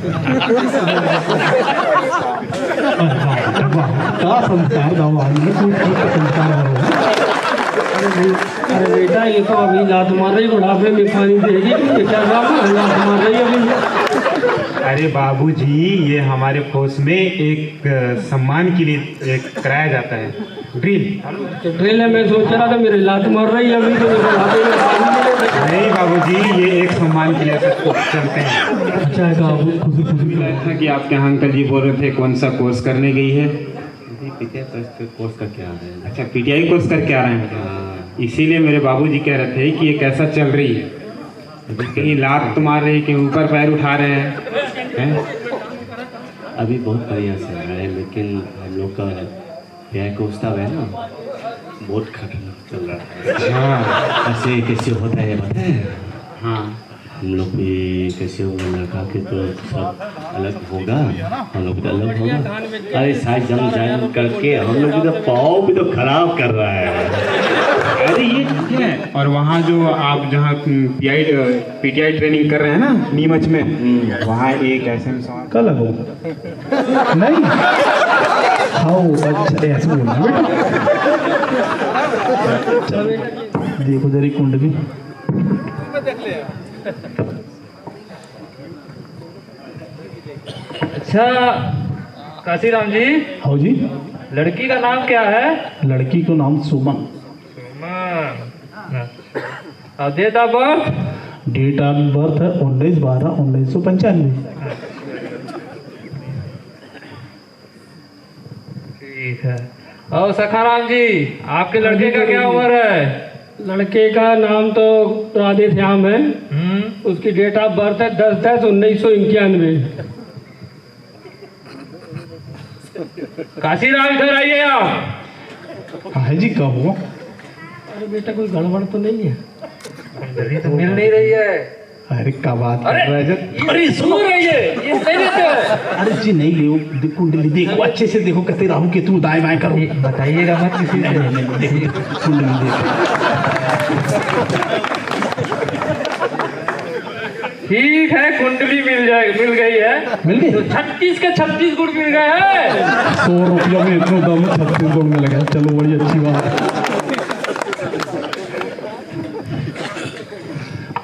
क्या संस्कार संस्कार अरे बेटा ये तो अभी लात मार रही, बुढ़ापे में पानी देगी, ये क्या लात मार रही अभी। अरे बाबूजी ये हमारे फोर्स में एक सम्मान के लिए एक कराया जाता है ड्रिल है। मैं सोच रहा था मेरे लात मार रही है अभी तो बुढ़ापे में पानी नहीं बाबूजी, ये एक सम्मान के लिए सब चलते हैं। अच्छा है खुशी खुशी ऐसा कि आपके यहाँ अंकल जी बोल रहे थे कौन सा कोर्स करने गई है? कोर्स करके आ रहे हैं। अच्छा पीटीआई कोर्स करके आ रहे हैं। इसीलिए मेरे बाबूजी कह रहे थे कि ये कैसा चल रही है, कहीं लात तो मार रही, कहीं ऊपर पैर उठा रहे हैं। अभी बहुत बढ़िया से आ रहे हैं, लेकिन हम लोग का प्यार का उत्सव है ना, बहुत खतरनाक चल रहा है। हाँ ऐसे कैसे होता है पता है? हाँ हम लोग भी कैसे होगा, लड़का के तो सब अलग होगा, हम लोग भी अलग होगा। अरे साइड जम जाम करके हम लोग भी तो पाँव भी तो खराब कर रहा है। अरे ये ठीक है। और वहाँ जो आप जहाँ पीटीआई ट्रेनिंग कर रहे हैं ना नीमच में, वहाँ एक ऐसे में सवाल कल लगो नहीं खाओ। अच्छा ऐसे बोलना बेटा। देखो जरी कुंड भी अच्छा काशीराम जी। हाँ जी। लड़की का नाम क्या है? लड़की का नाम सुमन। और date of birth? Date of birth है 19/12/1995। ठीक है। और सखाराम जी आपके लड़के का क्या उम्र है? लड़के का नाम तो राधे श्याम है, उसकी डेट ऑफ बर्थ है 10/10/1991। काशीराम इधर आइए आप। हाँ जी कहो। अरे बेटा कोई गड़बड़ तो नहीं है? तो मिल नहीं रही है। अरे क्या बात कर रहा है? अरे सुनो रही है ये सही रहते हैं। अरे जी नहीं ले कुंडली देखो अच्छे से देखो, कहते राहु केतु दाएं बाएं करो। बताइएगा मत किसी से। देखो कुंडली देखो। ठीक है कुंडली मिल गई है। मिल गई तो 36 के 36 गुण मिल गए हैं। 100 रुपया में इतना दाम 36 गुण में लगा। चलो बड़ी अच्छी बात।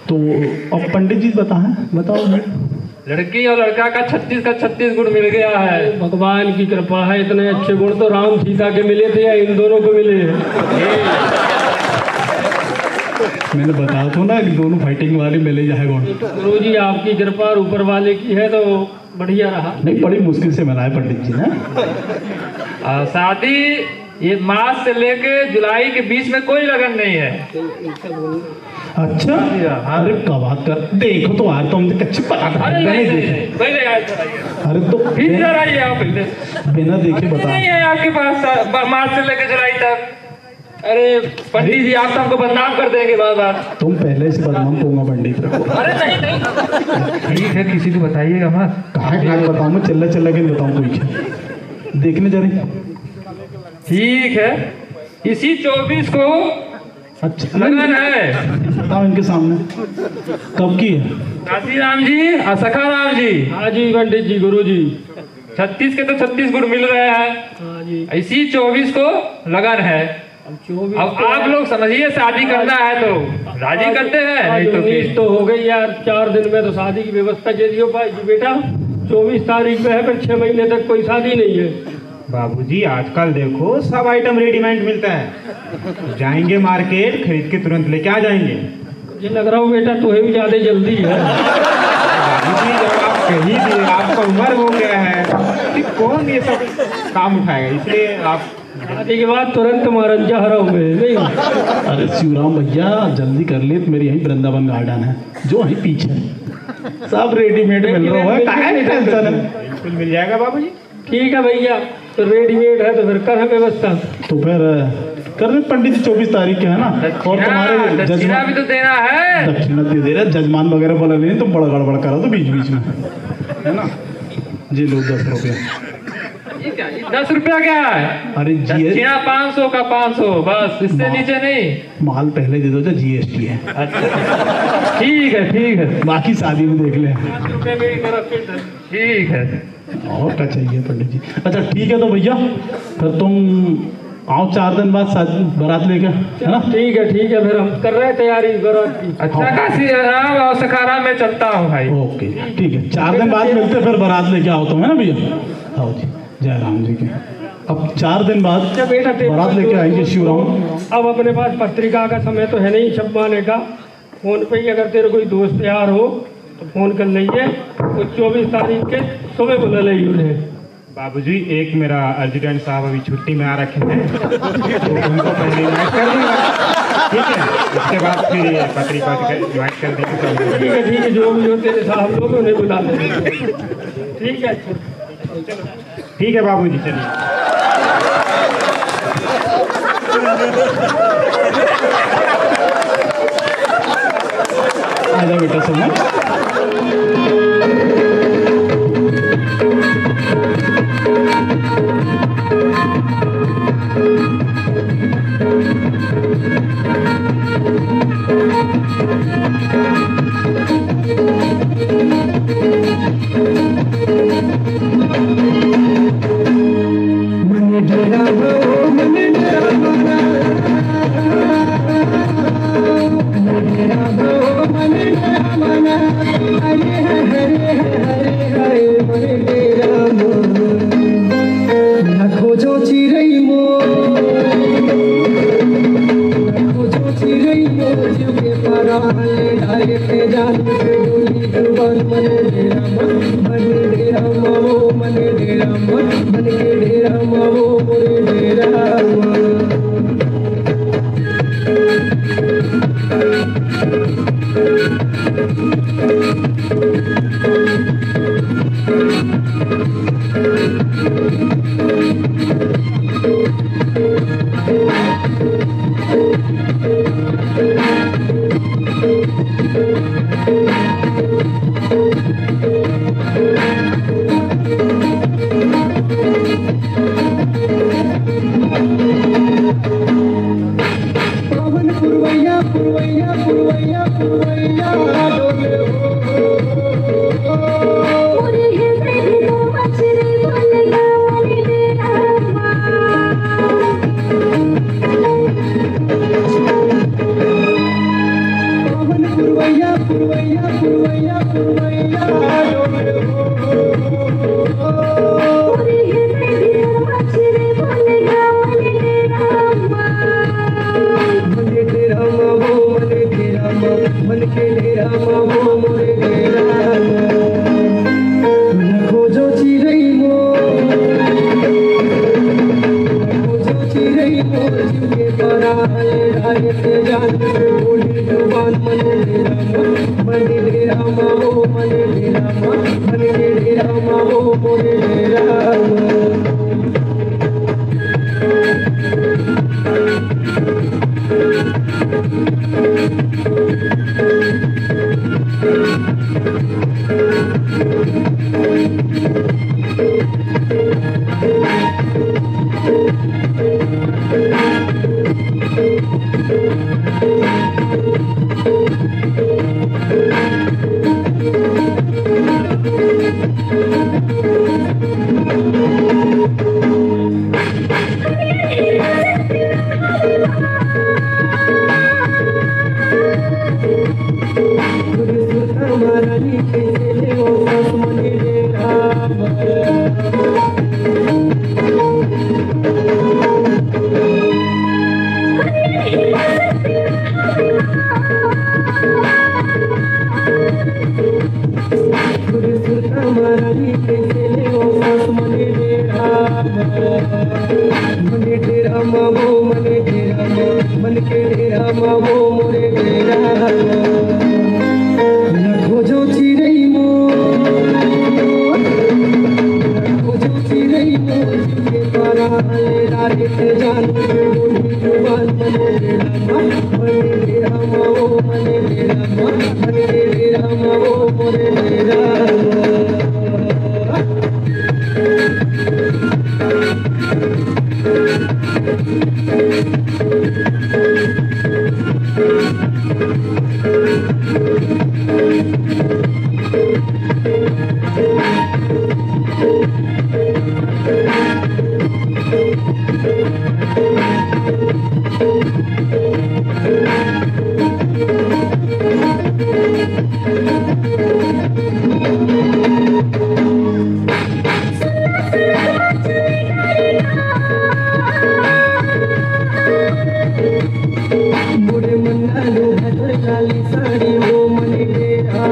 तो अब पंडित जी बताओ लड़की और लड़का का 36 का 36 गुण मिल गया है। भगवान की कृपा है, इतने अच्छे गुण तो राम सीता के मिले थे या इन दोनों को मिले हैं? मैंने बताया तो ना कि दोनों फाइटिंग वाले मिले जाएगा। गुरु जी आपकी कृपा और ऊपर वाले की है तो बढ़िया रहा। नहीं, बड़ी मुश्किल से बनाए पंडित जी ने। शादी ये मार्च से लेके जुलाई के बीच में कोई लगन नहीं है। अच्छा, अरे क्या बात कर, देखो तो यार तुम कच्चे पता पहले अरे तो फिर आइए आप बिना देखे बता नहीं है आपके पास मार्च से लेकर जुलाई तक। अरे पंडित जी आप तो हमको बदनाम कर देंगे बार बार। तुम पहले से बदनाम होगा पंडित। अरे नहीं नहीं ठीक है, किसी को बताइएगा मत। कहाँ बताऊँ मैं, चिल्ला चिल्ला के बताऊँ कोई देखने जा रही। ठीक है, इसी 24 को अच्छा लगन है। बताओ इनके सामने कब की है? काशी राम जी और सखा राम जी। हाँ जी पंडित जी, गुरु जी 36 के तो 36 गुण मिल रहे हैं। हाँ जी, इसी 24 को लगन है। अब आप लोग समझिए, शादी करना है तो राजी करते हैं, नहीं तो 19 तो हो गई यार, 4 दिन में तो शादी की व्यवस्था कैसी हो पाएगी बेटा? 24 तारीख में है, फिर 6 महीने तक कोई शादी नहीं है। बाबूजी आजकल देखो सब आइटम रेडीमेड मिलता है, जाएंगे मार्केट खरीद के तुरंत लेके आ जाएंगे। ये लग रहा हो बेटा तुम्हें भी ज्यादा जल्दी है। बाबूजी जब आप कही दिए, आपका उम्र हो गया है, कि कौन ये सब काम उठाएगा, इसलिए आप शादी के बाद तुरंत मारंजा हराओगे नहीं? अरे शिवराम भैया जल्दी कर ले, मेरी यही वृंदावन गार्डन है जो वहीं पीछे है, सब रेडीमेड मिल रहा है, टेंशन है। बिल्कुल मिल जाएगा बाबूजी। ठीक है भैया, तो रेडीमेड है तो फिर कर है व्यवस्था। तो फिर कर दे पंडित जी, 24 तारीख के है ना। और तुम्हारे दक्षिणा भी तो देना है। दक्षिणा दे रहे, जजमान वगैरह बोला नहीं, तुम बड़ा गड़बड़ करा तो बीच बीच में है ना। जी लो 10 रुपया। 10 रुपया क्या है? अरे दक्षिणा 500 का 500 बस, इससे नीचे नहीं। माल पहले दे दो जो GST है। ठीक है ठीक है, बाकी शादी में देख ले। ठीक है। और क्या चाहिए पंडित जी? अच्छा ठीक है, तो भैया फिर तुम आओ 4 दिन बाद बारात लेके, है ना? ठीक है फिर हम कर रहे हैं तैयारी बारात की। अच्छा काशी राम और सखाराम में चलता हूँ भाई। ओके ठीक है, 4 दिन बाद मिलते फिर बारात लेके आओ तुम, है ना भैया? आओ जी, जय राम जी के। अब 4 दिन बाद बारात लेके आएंगे शिवराम। अब अपने पास पत्रिका का समय तो है नहीं छपवाने का, फोन पे ही अगर तेरे कोई दोस्त यार हो तो फोन कर लीजिए, तो 24 तारीख के सुबह बुला लीजिए उन्हें। बाबूजी एक मेरा अर्जेंट साहब अभी छुट्टी में आ रखे हैं, तो उनको पहले इन्वाइट कर दूंगा, ठीक है? उसके बाद फिर ये पत्रिका इन्वाइट कर देंगे। ठीक है, जो भी हो तेरे साहब लोग उन्हें बुला लेंगे। ठीक है, ठीक है बाबूजी, चलिए। आजा बेटा सुनो। मन ते जान बोली जुबान मने डेरा मा वो मने डेरा मा वो मोरे डेरा महारानी कैसे ले ओ सास मने डेरा महारानी कैसे ले ओ सास मने डेरा मा वो मने डेरा मन के डेरा मा वो मोरे डेरा खोजो चिड़ै खोजो चिड़ै के पारा रागे ते जान बोली जुबान मने डेरा मा वो मने डेरा मा वो मोरे डेरा बुढ़े मन्ना लो भदर लाली साड़ी वो मने डेरा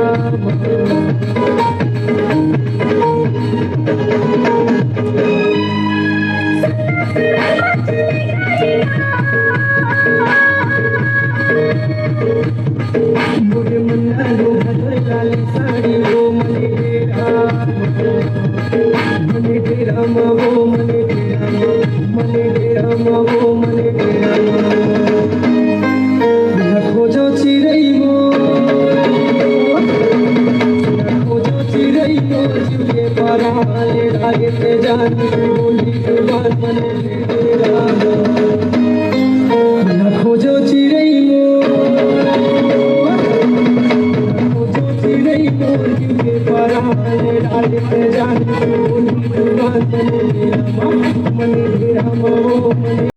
बुढ़े मन्ना लो भदर लाली साड़ी वो मने डेरा मा वो मने डेरा मा वो मने डेरा खोजो चिड़ै के पारा रागे ते जान बोली जुबान मने डेरा खोजो चिड़ै के पारा रागे ते जान बोली जुबान मने डेरा मा वो मने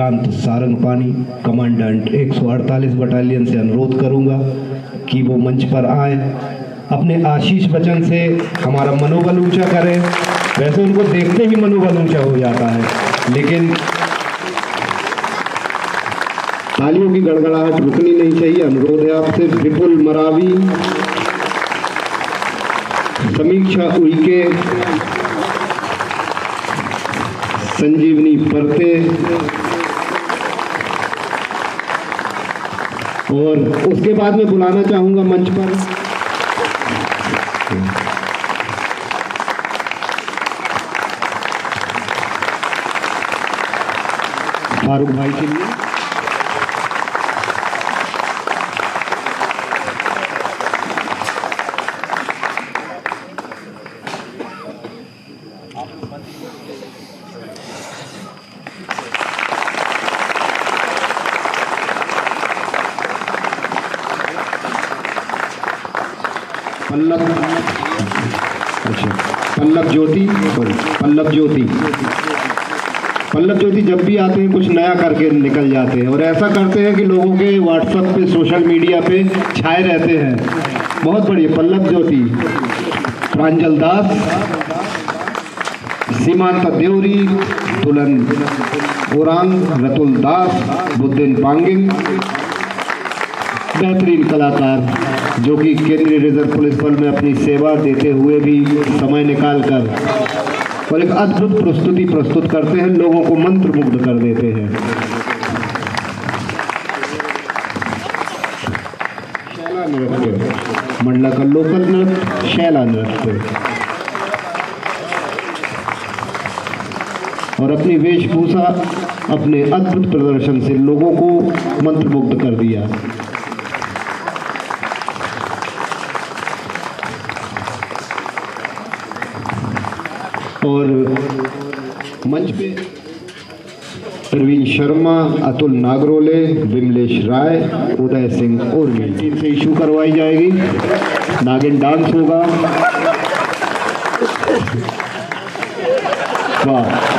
प्रशांत सारंगपानी कमांडेंट 148 बटालियन से अनुरोध करूंगा कि वो मंच पर आए, अपने आशीष वचन से हमारा मनोबल ऊंचा करें। वैसे उनको देखते ही मनोबल ऊंचा हो जाता है, लेकिन तालियों की गड़गड़ाहट रुकनी नहीं चाहिए। अनुरोध है आपसे विपुल मरावी, समीक्षा उइके, संजीवनी परते और उसके बाद में बुलाना चाहूंगा मंच पर फारूक भाई के लिए। पल्लव ज्योति जब भी आते हैं कुछ नया करके निकल जाते हैं और ऐसा करते हैं कि लोगों के व्हाट्सएप पे सोशल मीडिया पे छाए रहते हैं। बहुत बढ़िया। पल्लव ज्योति, प्रांजल दास, सीमांत देवरी, तुलन ओरांग, रतुल दास, बुद्धिन पांगिंग, बेहतरीन कलाकार जो कि केंद्रीय रिजर्व पुलिस बल में अपनी सेवा देते हुए भी समय निकालकर और एक अद्भुत प्रस्तुति प्रस्तुत करते हैं, लोगों को मंत्रमुग्ध कर देते हैं। शैला नृत्य, मंडला का लोकल नृत्य शैला नृत्य, और अपनी वेशभूषा अपने अद्भुत प्रदर्शन से लोगों को मंत्रमुग्ध कर दिया। और मंच पे प्रवीण शर्मा, अतुल नागरोले, विमलेश राय, उदय सिंह और टीम से इशू करवाई जाएगी। नागिन डांस होगा। वाह,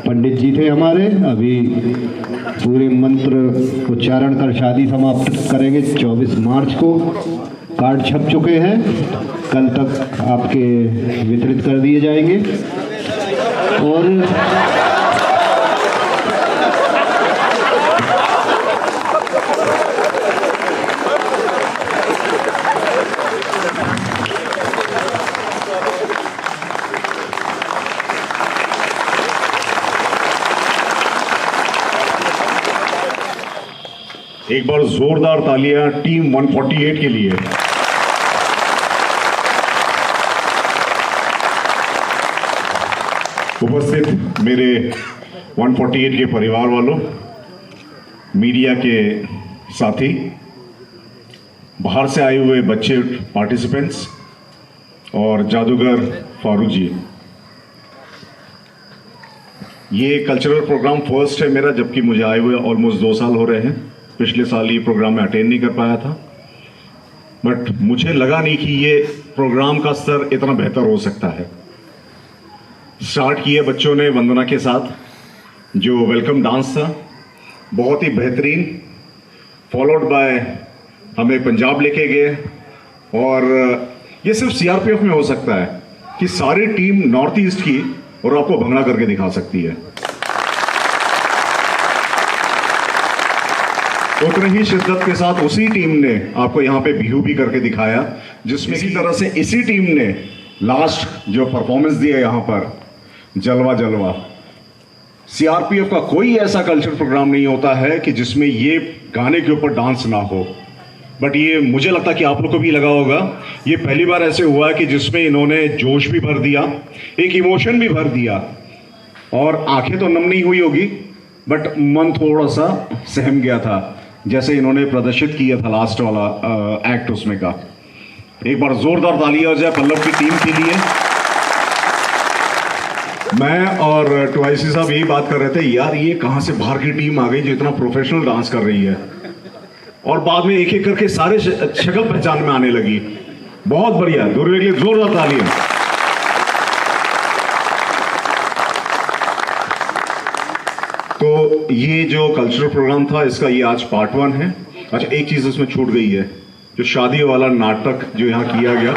पंडित जी थे हमारे, अभी पूरे मंत्र उच्चारण कर शादी समाप्त करेंगे 24 मार्च को। कार्ड छप चुके हैं, कल तक आपके वितरित कर दिए जाएंगे। और एक बार जोरदार तालियां टीम 148 के लिए। उपस्थित मेरे 148 के परिवार वालों, मीडिया के साथी, बाहर से आए हुए बच्चे पार्टिसिपेंट्स और जादूगर फारूक जी, ये कल्चरल प्रोग्राम फर्स्ट है मेरा, जबकि मुझे आए हुए ऑलमोस्ट 2 साल हो रहे हैं। पिछले साल ये प्रोग्राम में अटेंड नहीं कर पाया था, बट मुझे लगा नहीं कि ये प्रोग्राम का स्तर इतना बेहतर हो सकता है। स्टार्ट किए बच्चों ने वंदना के साथ, जो वेलकम डांस था, बहुत ही बेहतरीन, फॉलोड बाय हमें पंजाब लेके गए। और ये सिर्फ सीआरपीएफ में हो सकता है कि सारी टीम नॉर्थ ईस्ट की और आपको भंगड़ा करके दिखा सकती है। उतनी ही शिद्दत के साथ उसी टीम ने आपको यहाँ पे बिहू भी करके दिखाया, जिसमें इसी तरह से इसी टीम ने लास्ट जो परफॉर्मेंस दिया यहाँ पर, जलवा जलवा। सीआरपीएफ का कोई ऐसा कल्चर प्रोग्राम नहीं होता है कि जिसमें ये गाने के ऊपर डांस ना हो, बट ये मुझे लगता कि आप लोग को भी लगा होगा, ये पहली बार ऐसे हुआ कि जिसमें इन्होंने जोश भी भर दिया, एक इमोशन भी भर दिया, और आंखें तो नम नहीं हुई होगी बट मन थोड़ा सा सहम गया था, जैसे इन्होंने प्रदर्शित किया था लास्ट वाला एक्ट उसमें का। एक बार जोरदार तालियां हो जाए पल्लव की टीम के लिए। मैं और ट्वाइसी साहब यही बात कर रहे थे, यार ये कहाँ से बाहर की टीम आ गई जो इतना प्रोफेशनल डांस कर रही है, और बाद में एक एक करके सारे शक्ल पहचान में आने लगी। बहुत बढ़िया, दुर्वे के लिए जोरदार तालियां। तो ये जो कल्चरल प्रोग्राम था इसका ये आज पार्ट 1 है। अच्छा, एक चीज इसमें छूट गई है, जो शादी वाला नाटक जो यहाँ किया गया,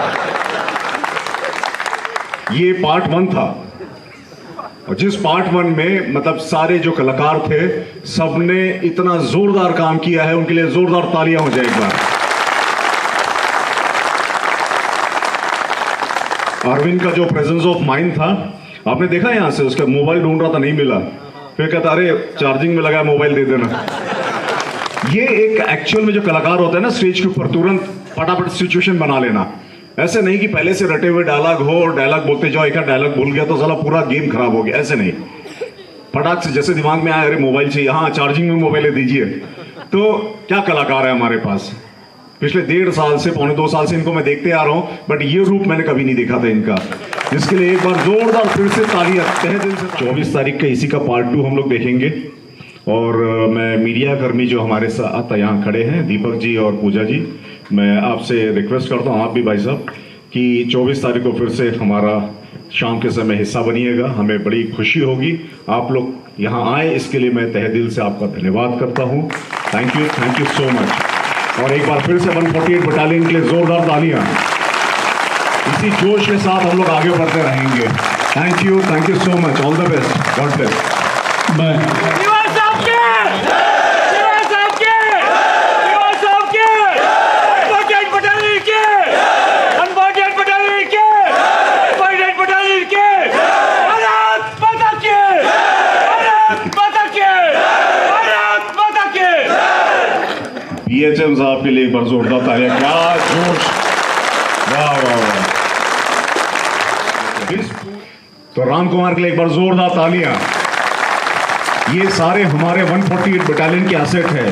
ये पार्ट 1 था, और जिस पार्ट 1 में मतलब सारे जो कलाकार थे सबने इतना जोरदार काम किया है, उनके लिए जोरदार तालियां हो जाए एक बार। अरविंद का जो प्रेजेंस ऑफ माइंड था, आपने देखा यहां से, उसका मोबाइल ढूंढ रहा था, नहीं मिला, फिर कहता अरे चार्जिंग में लगा, मोबाइल दे देना। ये एक एक्चुअल में जो कलाकार होता है ना स्टेज के ऊपर, तुरंत फटाफट सिचुएशन बना लेना, ऐसे नहीं कि पहले से रटे हुए डायलॉग हो और डायलॉग बोलते जाओ, एक डायलॉग भूल गया तो साला पूरा गेम खराब हो गया, ऐसे नहीं, फटाक से जैसे दिमाग में आया, अरे मोबाइल चाहिए, हाँ चार्जिंग में मोबाइल दीजिए। तो क्या कलाकार है हमारे पास, पिछले 1.5 साल से, पौने 2 साल से इनको मैं देखते आ रहा हूँ, बट ये रूप मैंने कभी नहीं देखा था इनका, जिसके लिए एक बार जोरदार फिर से तालियां तहे दिल से। 24 तारीख का इसी का पार्ट 2 हम लोग देखेंगे, और मैं मीडिया कर्मी जो हमारे साथ यहाँ खड़े हैं, दीपक जी और पूजा जी, मैं आपसे रिक्वेस्ट करता हूँ, आप भी भाई साहब, कि 24 तारीख को फिर से हमारा शाम के समय हिस्सा बनिएगा। हमें बड़ी खुशी होगी आप लोग यहाँ आए, इसके लिए मैं तहे दिल से आपका धन्यवाद करता हूँ। Thank you so much. और एक बार फिर से 148 बटालियन के लिए जोरदार तालियां। इसी जोश के साथ हम लोग आगे बढ़ते रहेंगे। Thank you so much, all the best, God bless. BHM साहब के लिए एक बार जोरदार तालियां, क्या जोश, वाह वाह वाह। तो राम कुमार के लिए एक बार जोरदार तालियां। ये सारे हमारे 148 बटालियन के एसेट है,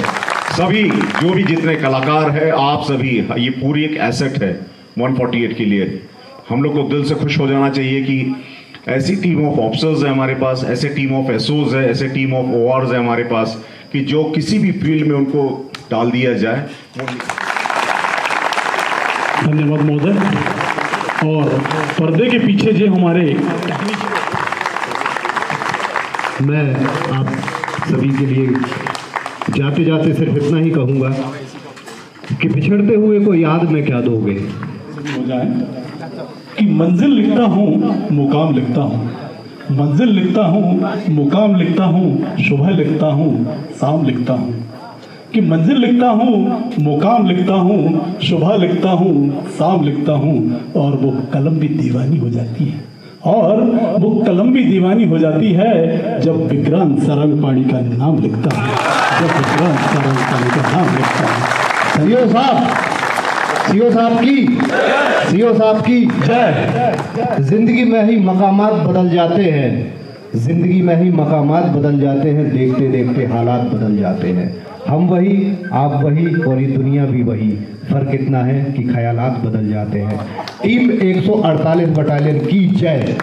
सभी जो भी जितने कलाकार हैं, आप सभी, ये पूरी एक एसेट है 148 के लिए। हम लोग को दिल से खुश हो जाना चाहिए कि ऐसी टीम ऑफ ऑफिसर्स है हमारे पास, ऐसे टीम ऑफ एसओज है, ऐसे टीम ऑफ ओआर्स है हमारे पास, कि जो किसी भी फील्ड में उनको डाल दिया जाए। धन्यवाद महोदय। और पर्दे के पीछे जो हमारे, मैं आप सभी के लिए जाते जाते सिर्फ इतना ही कहूँगा कि बिछड़ते हुए को याद में क्या दोगे। हो जाए कि मंजिल लिखता हूँ, मुकाम लिखता हूँ, मंजिल लिखता हूँ, मुकाम लिखता हूँ, सुबह लिखता हूँ, शाम लिखता हूँ, कि मंजिल लिखता हूँ, मुकाम लिखता हूँ, सुबह लिखता हूँ, शाम लिखता हूँ, और वो कलम भी दीवानी हो जाती है, और वो कलम भी दीवानी हो जाती है जब विक्रांत सारंगपाणी का नाम लिखता है, जब विक्रांत सारंगपाणी का नाम लिखता है। सीओ साहब की जय। जिंदगी में ही मकामात बदल जाते हैं, जिंदगी में ही मकामात बदल जाते हैं, देखते देखते हालात बदल जाते हैं। हम वही, आप वही, और ये दुनिया भी वही, फर्क इतना है कि ख्यालात बदल जाते हैं। टीम 148 बटालियन की जय।